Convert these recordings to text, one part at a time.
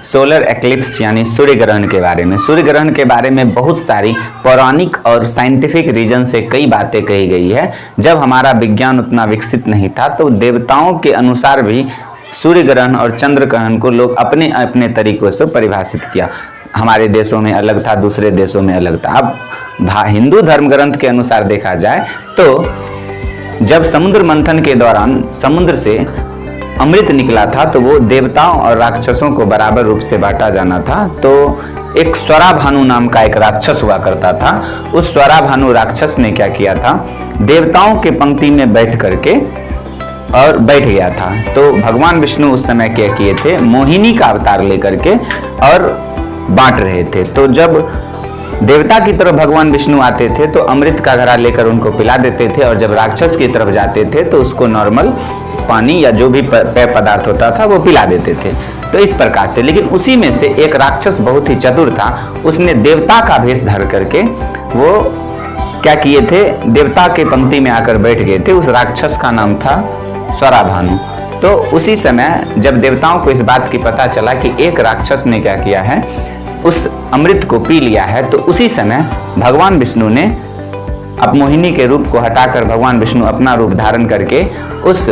Solar eclipse यानी सूर्य ग्रहण के बारे में। सूर्य ग्रहण के बारे में बहुत सारी पौराणिक और साइंटिफिक रीजन से कई बातें कही गई है। जब हमारा विज्ञान उतना विकसित नहीं था तो देवताओं के अनुसार भी सूर्य ग्रहण और चंद्र ग्रहण को लोग अपने अपने तरीकों से परिभाषित किया। हमारे देशों में अलग था, दूसरे देशों में अलग था। अब हिंदू धर्म ग्रंथ के अनुसार देखा जाए तो जब समुद्र मंथन के दौरान समुद्र से अमृत निकला था तो वो देवताओं और राक्षसों को बराबर रूप से बांटा जाना था। तो एक स्वराभानु नाम का एक राक्षस हुआ करता था। उस स्वराभानु राक्षस ने क्या किया था, देवताओं के पंक्ति में बैठ करके और बैठ गया था। तो भगवान विष्णु उस समय क्या किए थे, मोहिनी का अवतार लेकर के और बांट रहे थे। तो जब देवता की तरफ भगवान विष्णु आते थे तो अमृत का घड़ा लेकर उनको पिला देते थे, और जब राक्षस की तरफ जाते थे तो उसको नॉर्मल पानी या जो भी पेय पदार्थ होता था वो पिला देते थे। तो इस प्रकार से, लेकिन उसी में से एक राक्षस बहुत ही चतुर था। उसने देवता का भेष धर करके वो क्या किए थे, देवता के पंक्ति में आकर बैठ गए थे। उस राक्षस का नाम था स्वराभानु। तो उसी समय जब देवताओं को इस बात की पता चला कि एक राक्षस ने क्या किया है, उस अमृत को पी लिया है, तो उसी समय भगवान विष्णु ने अब मोहिनी के रूप को हटाकर भगवान विष्णु अपना रूप धारण करके उस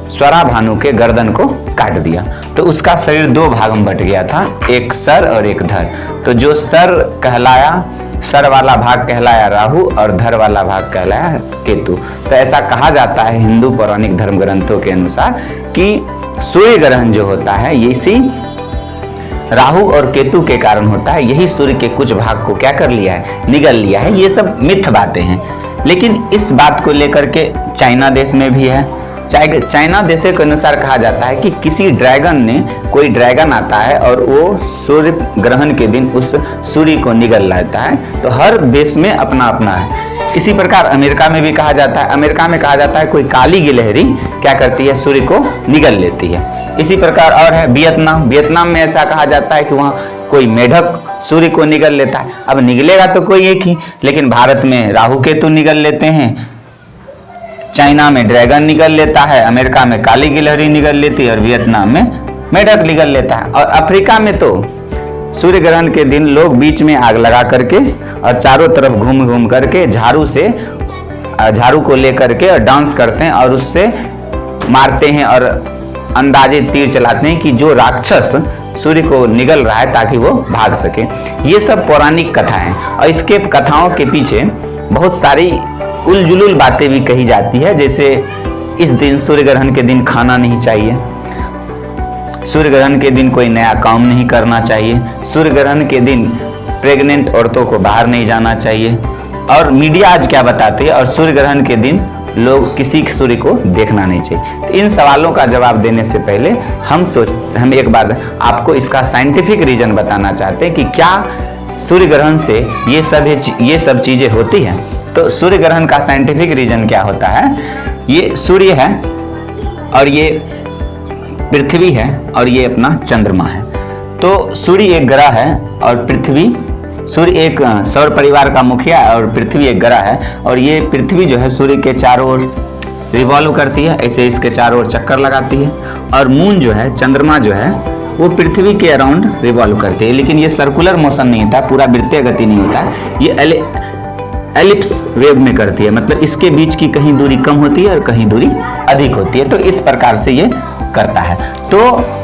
स्वराभानु के गर्दन को काट दिया। तो उसका शरीर दो भाग में बट गया था, एक सर और एक धर। तो जो सर कहलाया, सर वाला भाग कहलाया राहु और धर वाला भाग कहलाया केतु। तो ऐसा कहा जाता है हिंदू पौराणिक धर्म ग्रंथों के अनुसार कि सूर्य ग्रहण जो होता है ये इसी राहु और केतु के कारण होता है। यही सूर्य के कुछ भाग को क्या कर लिया है, निगल लिया है। ये सब मिथ बातें हैं, लेकिन इस बात को लेकर के चाइना देश में भी है। चाइना देश के अनुसार कहा जाता है कि किसी ड्रैगन ने, कोई ड्रैगन आता है और वो सूर्य ग्रहण के दिन उस सूर्य को निगल लेता है। तो हर देश में अपना अपना है। इसी प्रकार अमेरिका में भी कहा जाता है, अमेरिका में कहा जाता है कोई काली गिलहरी क्या करती है, सूर्य को निगल लेती है। इसी प्रकार और है वियतनाम में ऐसा कहा जाता है कि वहाँ कोई मेढक सूर्य को निगल लेता है। अब निगलेगा तो कोई एक ही, लेकिन भारत में राहु केतु निगल लेते हैं, चाइना में ड्रैगन निगल लेता है, अमेरिका में काली गिलहरी निगल लेती है और वियतनाम में मेढक निगल लेता है। और अफ्रीका में तो सूर्य ग्रहण के दिन लोग बीच में आग लगा करके और चारों तरफ घूम घूम करके झाड़ू को लेकर के और डांस करते हैं और उससे मारते हैं और अंदाजे तीर चलाते हैं कि जो राक्षस सूर्य को निगल रहा है ताकि वो भाग सके। ये सब पौराणिक कथा है और इसके कथाओं के पीछे बहुत सारी उलझुल बातें भी कही जाती है। जैसे इस दिन, सूर्य ग्रहण के दिन खाना नहीं चाहिए, सूर्य ग्रहण के दिन कोई नया काम नहीं करना चाहिए, सूर्य ग्रहण के दिन प्रेग्नेंट औरतों को बाहर नहीं जाना चाहिए, और मीडिया आज क्या बताती है, और सूर्य ग्रहण के दिन लोग किसी सूर्य को देखना नहीं चाहिए। तो इन सवालों का जवाब देने से पहले हम एक बार आपको इसका साइंटिफिक रीजन बताना चाहते हैं कि क्या सूर्य ग्रहण से ये सब चीजें होती हैं। तो सूर्य ग्रहण का साइंटिफिक रीजन क्या होता है, ये सूर्य है और ये पृथ्वी है और ये अपना चंद्रमा है। तो सूर्य एक ग्रह है और सूर्य एक सौर परिवार का मुखिया है और पृथ्वी एक ग्रह है। और ये पृथ्वी जो है सूर्य के चारों ओर रिवॉल्व करती है, ऐसे इसके चारों ओर चक्कर लगाती है। और मून जो है, चंद्रमा जो है, वो पृथ्वी के अराउंड रिवॉल्व करती है, लेकिन ये सर्कुलर मोशन नहीं होता, पूरा वृत्तीय गति नहीं होता, ये एलिप्स वेव में करती है। मतलब इसके बीच की कहीं दूरी कम होती है और कहीं दूरी अधिक होती है। तो इस प्रकार से ये करता है। तो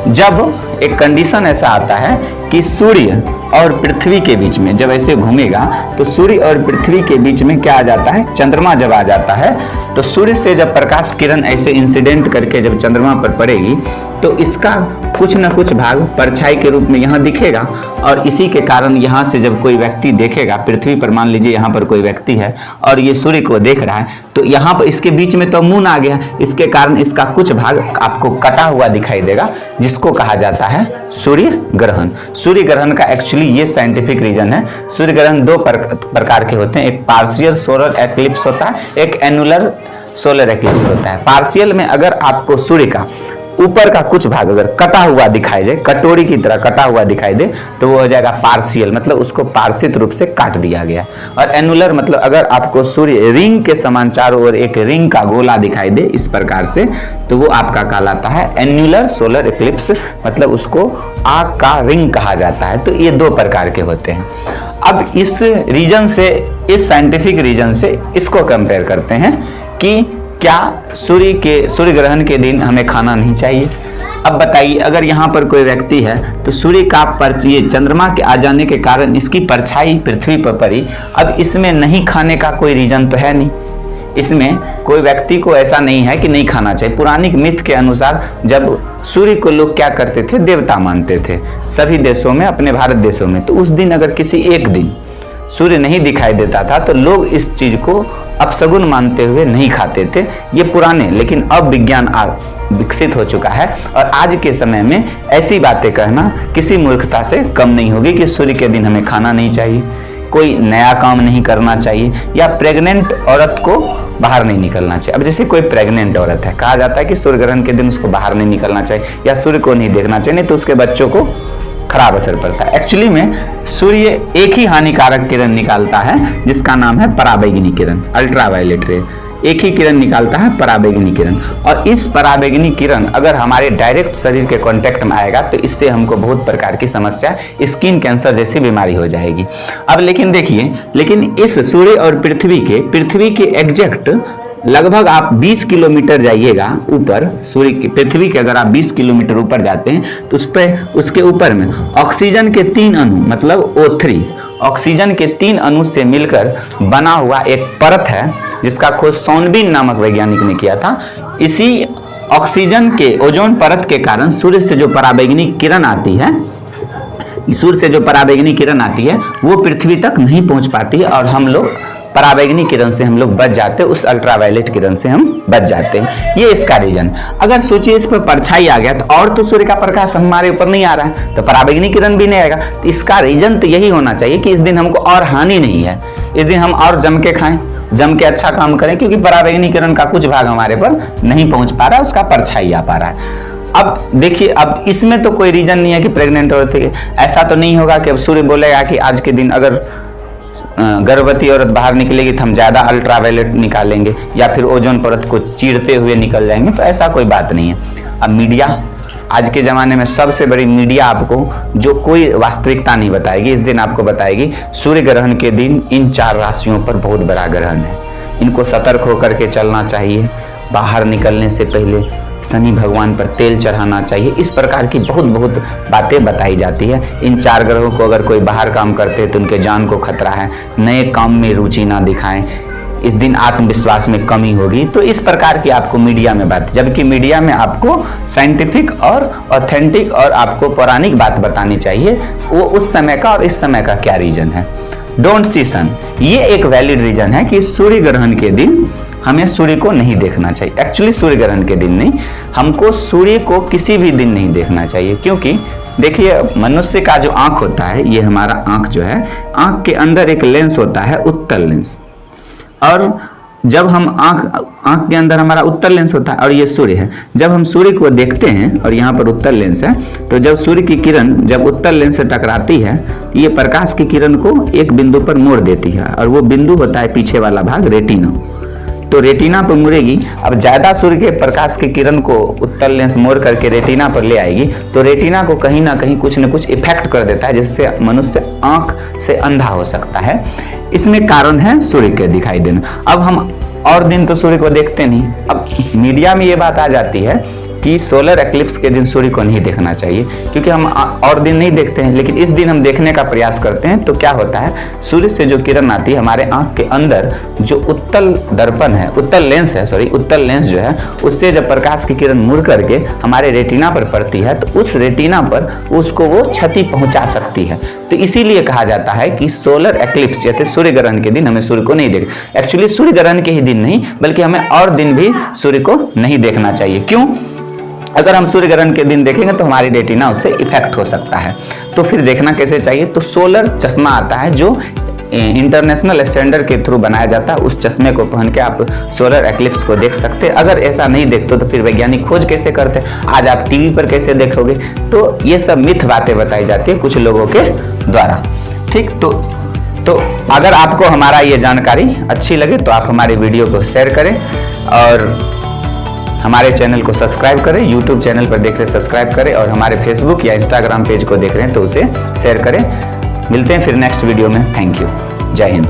जब एक कंडीशन ऐसा आता है कि सूर्य और पृथ्वी के बीच में जब ऐसे घूमेगा तो सूर्य और पृथ्वी के बीच में क्या आ जाता है, चंद्रमा जब आ जाता है, तो सूर्य से जब प्रकाश किरण ऐसे इंसिडेंट करके जब चंद्रमा पर पड़ेगी तो इसका कुछ न कुछ भाग परछाई के रूप में यहाँ दिखेगा। और इसी के कारण यहाँ से जब कोई व्यक्ति देखेगा, पृथ्वी पर मान लीजिए यहाँ पर कोई व्यक्ति है और ये सूर्य को देख रहा है, तो यहाँ पर इसके बीच में तो मून आ गया, इसके कारण इसका कुछ भाग आपको कटा हुआ दिखाई देगा, जिसको कहा जाता है सूर्य ग्रहण। सूर्य ग्रहण का एक्चुअली ये साइंटिफिक रीजन है। सूर्य ग्रहण दो प्रकार के होते हैं, एक पार्शियल सोलर एक्लिप्स होता है, एक एनुलर सोलर एक्लिप्स होता है। पार्शियल में अगर आपको सूर्य का ऊपर का कुछ भाग अगर कटा हुआ दिखाई दे, कटोरी की तरह कटा हुआ दिखाई दे, तो वो हो जाएगा पार्शियल, मतलब उसको पार्षित रूप से काट दिया गया। और एनुलर मतलब अगर आपको सूर्य रिंग के समान चारों ओर एक रिंग का गोला दिखाई दे इस प्रकार से, तो वो आपका कहलाता है एन्युलर सोलर इक्लिप्स, मतलब उसको आग का रिंग कहा जाता है। तो ये दो प्रकार के होते हैं। अब इस रीजन से, इस साइंटिफिक रीजन से इसको कंपेयर करते हैं कि क्या सूर्य ग्रहण के दिन हमें खाना नहीं चाहिए। अब बताइए, अगर यहाँ पर कोई व्यक्ति है तो सूर्य का ये चंद्रमा के आ जाने के कारण इसकी परछाई पृथ्वी पर पड़ी, अब इसमें नहीं खाने का कोई रीजन तो है नहीं, इसमें कोई व्यक्ति को ऐसा नहीं है कि नहीं खाना चाहिए। पुरानिक मिथ के अनुसार जब सूर्य को लोग क्या करते थे, देवता मानते थे सभी देशों में, अपने भारत देशों में, तो उस दिन अगर किसी एक दिन सूर्य नहीं दिखाई देता था तो लोग इस चीज को अपशगुन मानते हुए नहीं खाते थे। ये पुराने, लेकिन अब विज्ञान विकसित हो चुका है और आज के समय में ऐसी बातें कहना किसी मूर्खता से कम नहीं होगी कि सूर्य के दिन हमें खाना नहीं चाहिए, कोई नया काम नहीं करना चाहिए, या प्रेग्नेंट औरत को बाहर नहीं निकलना चाहिए। अब जैसे कोई प्रेग्नेंट औरत है, कहा जाता है कि सूर्य ग्रहण के दिन उसको बाहर नहीं निकलना चाहिए या सूर्य को नहीं देखना चाहिए, नहीं तो उसके बच्चों को खराब असर पड़ता है। एक्चुअली में सूर्य एक ही हानिकारक किरण निकालता है जिसका नाम है पराबैंगनी किरण, अल्ट्रावायलेट रे। एक ही किरण निकालता है, पराबैंगनी किरण, और इस पराबैंगनी किरण अगर हमारे डायरेक्ट शरीर के कांटेक्ट में आएगा तो इससे हमको बहुत प्रकार की समस्या, स्किन कैंसर जैसी बीमारी हो जाएगी। अब लेकिन देखिए, लेकिन इस सूर्य और पृथ्वी के एग्जैक्ट लगभग आप 20 किलोमीटर जाइएगा ऊपर, सूर्य की, पृथ्वी के अगर आप 20 किलोमीटर ऊपर जाते हैं तो उस पर, उसके ऊपर में ऑक्सीजन के 3 अणु, मतलब O3, ऑक्सीजन के 3 अणु से मिलकर बना हुआ एक परत है जिसका खोज सॉनबीन नामक वैज्ञानिक ने किया था। इसी ऑक्सीजन के ओजोन परत के कारण सूर्य से जो पराबैंगनी किरण आती है, वो पृथ्वी तक नहीं पहुंच पाती है और हम लोग पराबैंगनी किरण से हम लोग बच जाते हैं, उस अल्ट्रावायलेट किरण से हम बच जाते हैं। ये इसका रीजन। अगर सोचिए इस पर परछाई आ गया तो और तो सूर्य का प्रकाश हमारे ऊपर नहीं आ रहा है तो पराबैंगनी किरण भी नहीं आएगा, तो इसका रीजन तो यही होना चाहिए कि इस दिन हमको और हानि नहीं है, इस दिन हम और जम के खाएं, जम के अच्छा काम करें, क्योंकि पराबैंगनी किरण का कुछ भाग हमारे पर नहीं पहुंच पा रहा है, उसका परछाई आ पा रहा है। अब देखिए, अब इसमें तो कोई रीजन नहीं है कि प्रेग्नेंट औरत है, ऐसा तो नहीं होगा कि अब सूर्य बोलेगा कि आज के दिन अगर गर्भवती औरत बाहर निकलेगी तो हम ज्यादा अल्ट्रावायलेट निकालेंगे या फिर ओजोन परत को चीरते हुए निकल जाएंगे, तो ऐसा कोई बात नहीं है। अब मीडिया, आज के ज़माने में सबसे बड़ी मीडिया आपको जो कोई वास्तविकता नहीं बताएगी, इस दिन आपको बताएगी सूर्य ग्रहण के दिन इन 4 राशियों पर बहुत बड़ा ग्रहण है, इनको सतर्क होकर के चलना चाहिए, बाहर निकलने से पहले शनि भगवान पर तेल चढ़ाना चाहिए। इस प्रकार की बहुत बातें बताई जाती है। इन 4 ग्रहों को अगर कोई बाहर काम करते हैं तो उनके जान को खतरा है, नए काम में रुचि ना दिखाएं, इस दिन आत्मविश्वास में कमी होगी। तो इस प्रकार की आपको मीडिया में बात, जबकि मीडिया में आपको साइंटिफिक और ऑथेंटिक और आपको पौराणिक बात बतानी चाहिए, वो उस समय का और इस समय का क्या रीजन है। डोंट सी सन, ये एक वैलिड रीजन है कि सूर्य ग्रहण के दिन हमें सूर्य को नहीं देखना चाहिए। एक्चुअली सूर्य ग्रहण के दिन नहीं, हमको सूर्य को किसी भी दिन नहीं देखना चाहिए, क्योंकि देखिए मनुष्य का जो आंख होता है, ये हमारा आंख जो है, आंख के अंदर एक लेंस होता है, उत्तल लेंस, और जब हम आंख के अंदर हमारा उत्तल लेंस होता है और ये सूर्य है, जब हम सूर्य को देखते हैं और यहाँ पर उत्तल लेंस है, तो जब सूर्य की किरण जब उत्तल लेंस से टकराती है, ये प्रकाश की किरण को एक बिंदु पर मोड़ देती है, और वो बिंदु होता है पीछे वाला भाग, रेटिना। तो रेटिना पर मुड़ेगी। अब ज्यादा सूर्य के प्रकाश की किरण को उत्तल लेंस मोड़ करके रेटिना पर ले आएगी, तो रेटिना को कहीं ना कहीं कुछ न कुछ इफेक्ट कर देता है, जिससे मनुष्य आंख से अंधा हो सकता है। इसमें कारण है सूर्य के दिखाई देना। अब हम और दिन तो सूर्य को देखते नहीं। अब मीडिया में ये बात आ जाती है कि सोलर एक्लिप्स के दिन सूर्य को नहीं देखना चाहिए, क्योंकि हम और दिन नहीं देखते हैं, लेकिन इस दिन हम देखने का प्रयास करते हैं। तो क्या होता है, सूर्य से जो किरण आती है हमारे आंख के अंदर, जो उत्तल दर्पण है, उत्तल लेंस जो है, उससे जब प्रकाश की किरण मुड़ करके हमारे रेटिना पर पड़ती है, तो उस रेटिना पर उसको वो क्षति पहुंचा सकती है। तो इसीलिए कहा जाता है कि सोलर एक्लिप्स जैसे सूर्य ग्रहण के दिन हमें सूर्य को नहीं देखना। एक्चुअली सूर्य ग्रहण के ही दिन नहीं, बल्कि हमें और दिन भी सूर्य को नहीं देखना चाहिए। क्यों? अगर हम सूर्य ग्रहण के दिन देखेंगे तो हमारी रेटिना उससे इफेक्ट हो सकता है। तो फिर देखना कैसे चाहिए? तो सोलर चश्मा आता है जो इंटरनेशनल स्टैंडर्ड के थ्रू बनाया जाता है, उस चश्मे को पहन के आप सोलर एक्लिप्स को देख सकते हैं। अगर ऐसा नहीं देखते तो फिर वैज्ञानिक खोज कैसे करते, आज आप टीवी पर कैसे देखोगे। तो ये सब मिथ बातें बताई जाती है कुछ लोगों के द्वारा। ठीक, तो अगर आपको हमारा ये जानकारी अच्छी लगे तो आप हमारे वीडियो को शेयर करें और हमारे चैनल को सब्सक्राइब करें। यूट्यूब चैनल पर देख रहे सब्सक्राइब करें और हमारे फेसबुक या इंस्टाग्राम पेज को देख रहे हैं तो उसे शेयर करें। मिलते हैं फिर नेक्स्ट वीडियो में। Thank you. जय हिंद।